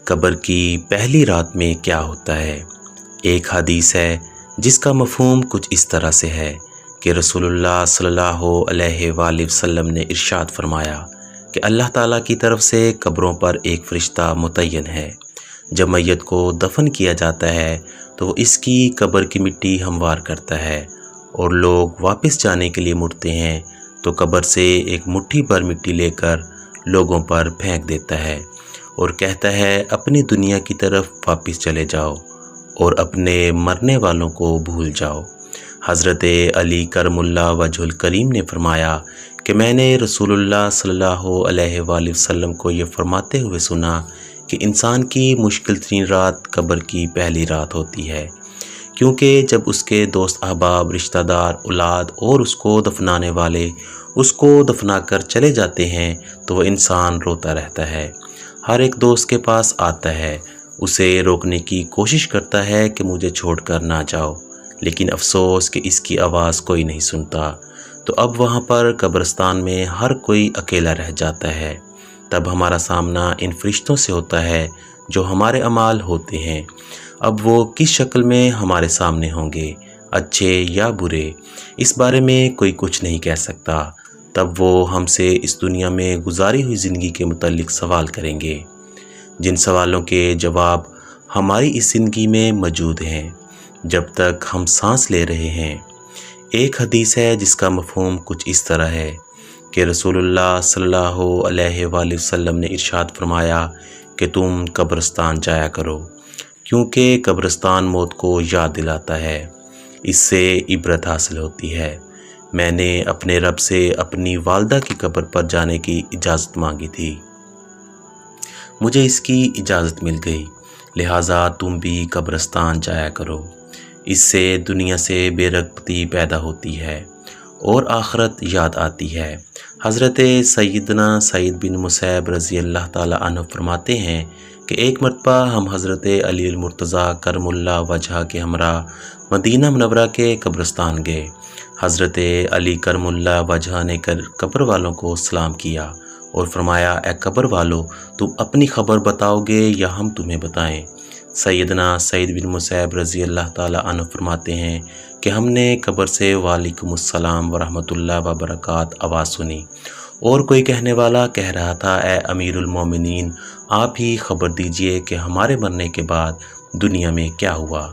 قبر کی پہلی رات میں کیا ہوتا ہے؟ ایک حدیث ہے جس کا مفہوم کچھ اس طرح سے ہے کہ رسول اللہ صلی اللہ علیہ وآلہ وسلم نے ارشاد فرمایا کہ اللہ تعالیٰ کی طرف سے قبروں پر ایک فرشتہ متعین ہے۔ جب میت کو دفن کیا جاتا ہے تو وہ اس کی قبر کی مٹی ہموار کرتا ہے اور لوگ واپس جانے کے لیے مڑتے ہیں تو قبر سے ایک مٹھی بھر مٹی لے کر لوگوں پر پھینک دیتا ہے اور کہتا ہے اپنی دنیا کی طرف واپس چلے جاؤ اور اپنے مرنے والوں کو بھول جاؤ۔ حضرت علی کرم اللہ وجہ الکریم نے فرمایا کہ میں نے رسول اللہ صلی اللہ علیہ وآلہ وسلم کو یہ فرماتے ہوئے سنا کہ انسان کی مشکل ترین رات قبر کی پہلی رات ہوتی ہے، کیونکہ جب اس کے دوست احباب، رشتہ دار، اولاد اور اس کو دفنانے والے اس کو دفنا کر چلے جاتے ہیں تو وہ انسان روتا رہتا ہے۔ ہر ایک دوست کے پاس آتا ہے، اسے روکنے کی کوشش کرتا ہے کہ مجھے چھوڑ کر نہ جاؤ، لیکن افسوس کہ اس کی آواز کوئی نہیں سنتا۔ تو اب وہاں پر قبرستان میں ہر کوئی اکیلا رہ جاتا ہے۔ تب ہمارا سامنا ان فرشتوں سے ہوتا ہے جو ہمارے اعمال ہوتے ہیں۔ اب وہ کس شکل میں ہمارے سامنے ہوں گے، اچھے یا برے، اس بارے میں کوئی کچھ نہیں کہہ سکتا۔ تب وہ ہم سے اس دنیا میں گزاری ہوئی زندگی کے متعلق سوال کریں گے، جن سوالوں کے جواب ہماری اس زندگی میں موجود ہیں جب تک ہم سانس لے رہے ہیں۔ ایک حدیث ہے جس کا مفہوم کچھ اس طرح ہے کہ رسول اللہ صلی اللہ علیہ وآلہ وسلم نے ارشاد فرمایا کہ تم قبرستان جایا کرو، کیونکہ قبرستان موت کو یاد دلاتا ہے، اس سے عبرت حاصل ہوتی ہے۔ میں نے اپنے رب سے اپنی والدہ کی قبر پر جانے کی اجازت مانگی تھی، مجھے اس کی اجازت مل گئی، لہٰذا تم بھی قبرستان جایا کرو۔ اس سے دنیا سے بے رغبتی پیدا ہوتی ہے اور آخرت یاد آتی ہے۔ حضرت سیدنا سعید بن مسیب رضی اللہ تعالیٰ عنہ فرماتے ہیں کہ ایک مرتبہ ہم حضرت علی المرتضیٰ کرم اللہ وجہ کے ہمراہ مدینہ منورہ کے قبرستان گئے۔ حضرت علی کرم اللہ وجہ نے قبر والوں کو سلام کیا اور فرمایا، اے قبر والو، تم اپنی خبر بتاؤ گے یا ہم تمہیں بتائیں؟ سیدنا سعید بن مسیب رضی اللہ تعالیٰ عنہ فرماتے ہیں کہ ہم نے قبر سے وعلیکم السلام ورحمۃ اللہ وبرکاتہ آواز سنی اور کوئی کہنے والا کہہ رہا تھا، اے امیر المومنین، آپ ہی خبر دیجئے کہ ہمارے مرنے کے بعد دنیا میں کیا ہوا؟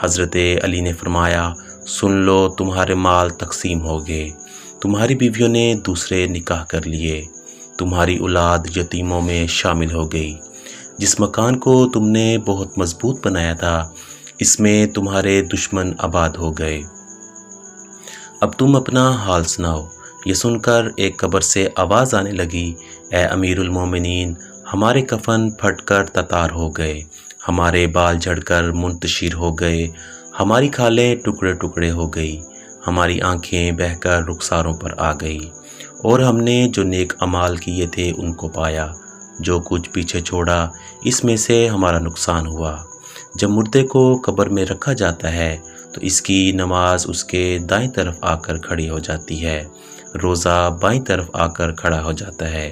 حضرت علی نے فرمایا، سن لو، تمہارے مال تقسیم ہو گئے، تمہاری بیویوں نے دوسرے نکاح کر لیے، تمہاری اولاد یتیموں میں شامل ہو گئی، جس مکان کو تم نے بہت مضبوط بنایا تھا اس میں تمہارے دشمن آباد ہو گئے، اب تم اپنا حال سناؤ۔ یہ سن کر ایک قبر سے آواز آنے لگی، اے امیر المومنین، ہمارے کفن پھٹ کر تتار ہو گئے، ہمارے بال جھڑ کر منتشر ہو گئے، ہماری کھالیں ٹکڑے ٹکڑے ہو گئی، ہماری آنکھیں بہہ کر رخساروں پر آ گئی، اور ہم نے جو نیک اعمال کیے تھے ان کو پایا، جو کچھ پیچھے چھوڑا اس میں سے ہمارا نقصان ہوا۔ جب مردے کو قبر میں رکھا جاتا ہے تو اس کی نماز اس کے دائیں طرف آ کر کھڑی ہو جاتی ہے، روزہ بائیں طرف آ کر کھڑا ہو جاتا ہے،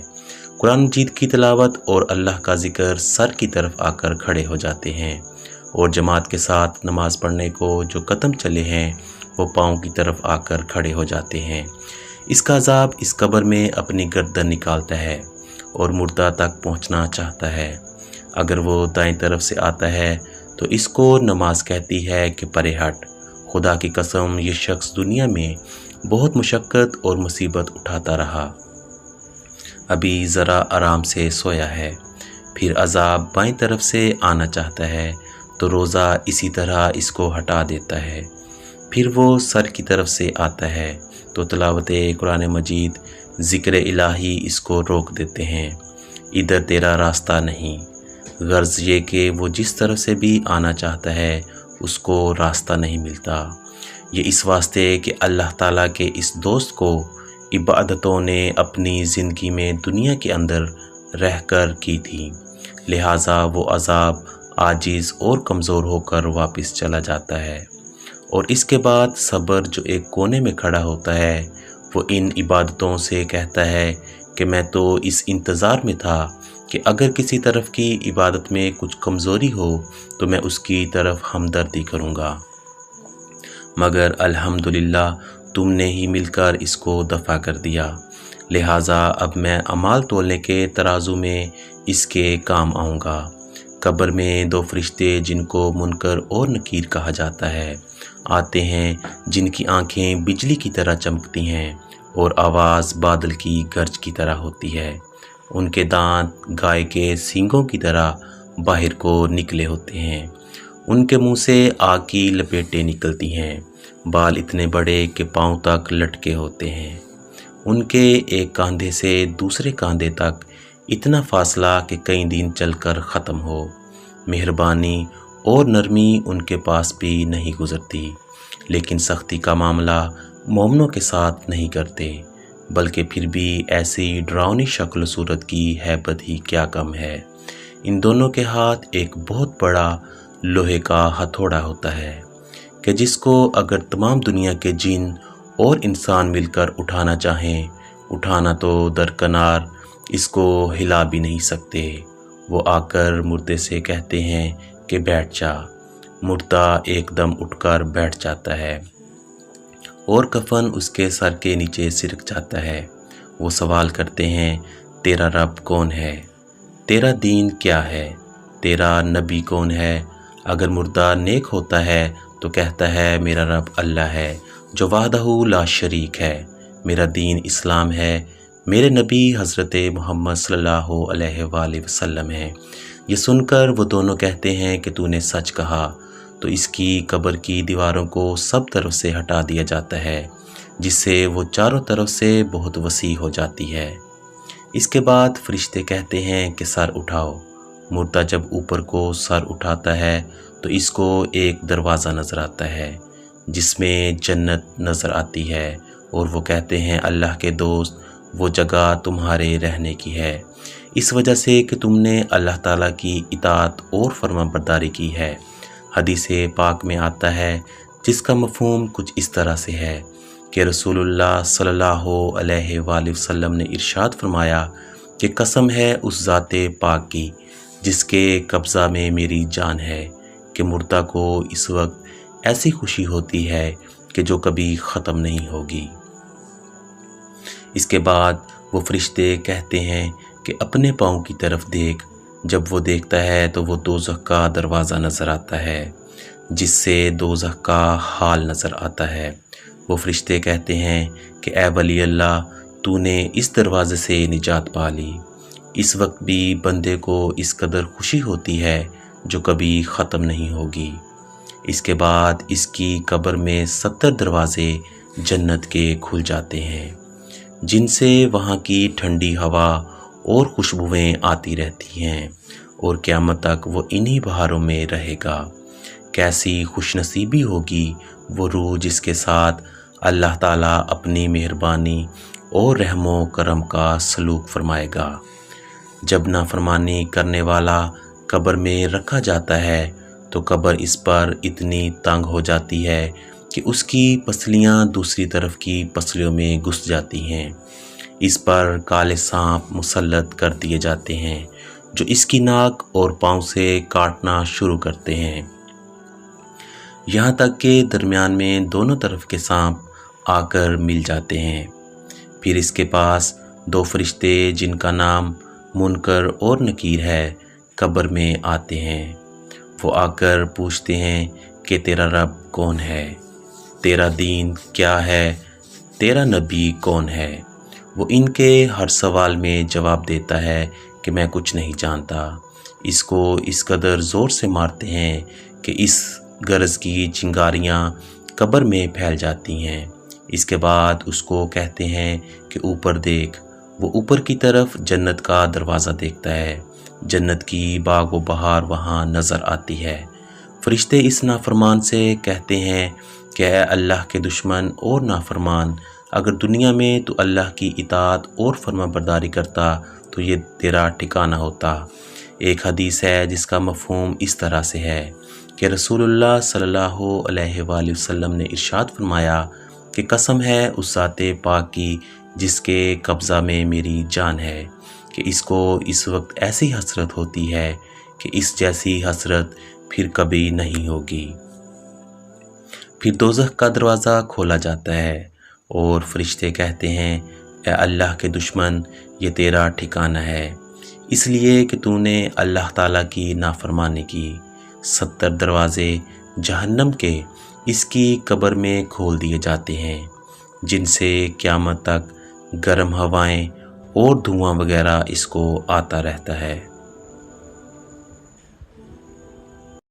قرآن مجید کی تلاوت اور اللہ کا ذکر سر کی طرف آ کر کھڑے ہو جاتے ہیں، اور جماعت کے ساتھ نماز پڑھنے کو جو قدم چلے ہیں وہ پاؤں کی طرف آ کر کھڑے ہو جاتے ہیں۔ اس کا عذاب اس قبر میں اپنی گردن نکالتا ہے اور مردہ تک پہنچنا چاہتا ہے۔ اگر وہ دائیں طرف سے آتا ہے تو اس کو نماز کہتی ہے کہ پرے ہٹ، خدا کی قسم یہ شخص دنیا میں بہت مشقت اور مصیبت اٹھاتا رہا، ابھی ذرا آرام سے سویا ہے۔ پھر عذاب بائیں طرف سے آنا چاہتا ہے تو روزہ اسی طرح اس کو ہٹا دیتا ہے۔ پھر وہ سر کی طرف سے آتا ہے تو تلاوت قرآن مجید، ذکر الہی اس کو روک دیتے ہیں، ادھر تیرا راستہ نہیں، غرض یہ کہ وہ جس طرف سے بھی آنا چاہتا ہے اس کو راستہ نہیں ملتا۔ یہ اس واسطے کہ اللہ تعالیٰ کے اس دوست کو عبادتوں نے اپنی زندگی میں دنیا کے اندر رہ کر کی تھی، لہٰذا وہ عذاب عاجز اور کمزور ہو کر واپس چلا جاتا ہے، اور اس کے بعد صبر جو ایک کونے میں کھڑا ہوتا ہے وہ ان عبادتوں سے کہتا ہے کہ میں تو اس انتظار میں تھا کہ اگر کسی طرف کی عبادت میں کچھ کمزوری ہو تو میں اس کی طرف ہمدردی کروں گا، مگر الحمدللہ تم نے ہی مل کر اس کو دفع کر دیا، لہٰذا اب میں اعمال تولنے کے ترازو میں اس کے کام آؤں گا۔ قبر میں 2 فرشتے جن کو منکر اور نکیر کہا جاتا ہے آتے ہیں، جن کی آنکھیں بجلی کی طرح چمکتی ہیں اور آواز بادل کی گرج کی طرح ہوتی ہے، ان کے دانت گائے کے سینگوں کی طرح باہر کو نکلے ہوتے ہیں، ان کے منہ سے آگ کی لپیٹیں نکلتی ہیں، بال اتنے بڑے کہ پاؤں تک لٹکے ہوتے ہیں، ان کے ایک کاندھے سے دوسرے کاندھے تک اتنا فاصلہ کہ کئی دن چل کر ختم ہو، مہربانی اور نرمی ان کے پاس بھی نہیں گزرتی، لیکن سختی کا معاملہ مومنوں کے ساتھ نہیں کرتے، بلکہ پھر بھی ایسی ڈراؤنی شکل و صورت کی ہیبت ہی کیا کم ہے۔ ان دونوں کے ہاتھ ایک بہت بڑا لوہے کا ہتھوڑا ہوتا ہے کہ جس کو اگر تمام دنیا کے جن اور انسان مل کر اٹھانا چاہیں، اٹھانا تو درکنار، اس کو ہلا بھی نہیں سکتے۔ وہ آ کر مردے سے کہتے ہیں کہ بیٹھ جا، مردہ ایک دم اٹھ کر بیٹھ جاتا ہے اور کفن اس کے سر کے نیچے سرک جاتا ہے۔ وہ سوال کرتے ہیں، تیرا رب کون ہے؟ تیرا دین کیا ہے؟ تیرا نبی کون ہے؟ اگر مردہ نیک ہوتا ہے تو کہتا ہے میرا رب اللہ ہے جو وحدہ لا شریک ہے، میرا دین اسلام ہے، میرے نبی حضرت محمد صلی اللہ علیہ وآلہ وسلم ہیں۔ یہ سن کر وہ دونوں کہتے ہیں کہ تو نے سچ کہا، تو اس کی قبر کی دیواروں کو سب طرف سے ہٹا دیا جاتا ہے، جس سے وہ چاروں طرف سے بہت وسیع ہو جاتی ہے۔ اس کے بعد فرشتے کہتے ہیں کہ سر اٹھاؤ۔ مردہ جب اوپر کو سر اٹھاتا ہے تو اس کو ایک دروازہ نظر آتا ہے جس میں جنت نظر آتی ہے، اور وہ کہتے ہیں اللہ کے دوست، وہ جگہ تمہارے رہنے کی ہے، اس وجہ سے کہ تم نے اللہ تعالیٰ کی اطاعت اور فرما برداری کی ہے۔ حدیث پاک میں آتا ہے جس کا مفہوم کچھ اس طرح سے ہے کہ رسول اللہ صلی اللہ علیہ وآلہ وسلم نے ارشاد فرمایا کہ قسم ہے اس ذات پاک کی جس کے قبضہ میں میری جان ہے، کہ مردہ کو اس وقت ایسی خوشی ہوتی ہے کہ جو کبھی ختم نہیں ہوگی۔ اس کے بعد وہ فرشتے کہتے ہیں کہ اپنے پاؤں کی طرف دیکھ۔ جب وہ دیکھتا ہے تو وہ دوزخ کا دروازہ نظر آتا ہے جس سے دوزخ کا حال نظر آتا ہے۔ وہ فرشتے کہتے ہیں کہ اے ولی اللہ، تو نے اس دروازے سے نجات پا لی۔ اس وقت بھی بندے کو اس قدر خوشی ہوتی ہے جو کبھی ختم نہیں ہوگی۔ اس کے بعد اس کی قبر میں 70 دروازے جنت کے کھل جاتے ہیں جن سے وہاں کی ٹھنڈی ہوا اور خوشبوئیں آتی رہتی ہیں، اور قیامت تک وہ انہی بہاروں میں رہے گا۔ کیسی خوش نصیبی ہوگی وہ روح جس کے ساتھ اللہ تعالیٰ اپنی مہربانی اور رحم و کرم کا سلوک فرمائے گا۔ جب نافرمانی کرنے والا قبر میں رکھا جاتا ہے تو قبر اس پر اتنی تنگ ہو جاتی ہے کہ اس کی پسلیاں دوسری طرف کی پسلیوں میں گھس جاتی ہیں۔ اس پر کالے سانپ مسلط کر دیے جاتے ہیں جو اس کی ناک اور پاؤں سے کاٹنا شروع کرتے ہیں، یہاں تک کہ درمیان میں دونوں طرف کے سانپ آ کر مل جاتے ہیں۔ پھر اس کے پاس 2 فرشتے جن کا نام منکر اور نکیر ہے قبر میں آتے ہیں۔ وہ آ کر پوچھتے ہیں کہ تیرا رب کون ہے؟ تیرا دین کیا ہے؟ تیرا نبی کون ہے؟ وہ ان کے ہر سوال میں جواب دیتا ہے کہ میں کچھ نہیں جانتا۔ اس کو اس قدر زور سے مارتے ہیں کہ اس گرز کی چنگاریاں قبر میں پھیل جاتی ہیں۔ اس کے بعد اس کو کہتے ہیں کہ اوپر دیکھ۔ وہ اوپر کی طرف جنت کا دروازہ دیکھتا ہے، جنت کی باغ و بہار وہاں نظر آتی ہے۔ فرشتے اس نافرمان سے کہتے ہیں کہ اے اللہ کے دشمن اور نافرمان، اگر دنیا میں تو اللہ کی اطاعت اور فرما برداری کرتا تو یہ تیرا ٹھکانہ ہوتا۔ ایک حدیث ہے جس کا مفہوم اس طرح سے ہے کہ رسول اللہ صلی اللہ علیہ وآلہ وسلم نے ارشاد فرمایا کہ قسم ہے اس ذات پاک کی جس کے قبضہ میں میری جان ہے، کہ اس کو اس وقت ایسی حسرت ہوتی ہے کہ اس جیسی حسرت پھر کبھی نہیں ہوگی۔ پھر دوزخ کا دروازہ کھولا جاتا ہے اور فرشتے کہتے ہیں اے اللہ کے دشمن، یہ تیرا ٹھکانہ ہے، اس لیے کہ تو نے اللہ تعالیٰ کی نافرمانی کی۔ 70 دروازے جہنم کے اس کی قبر میں کھول دیے جاتے ہیں، جن سے قیامت تک گرم ہوائیں اور دھواں وغیرہ اس کو آتا رہتا ہے۔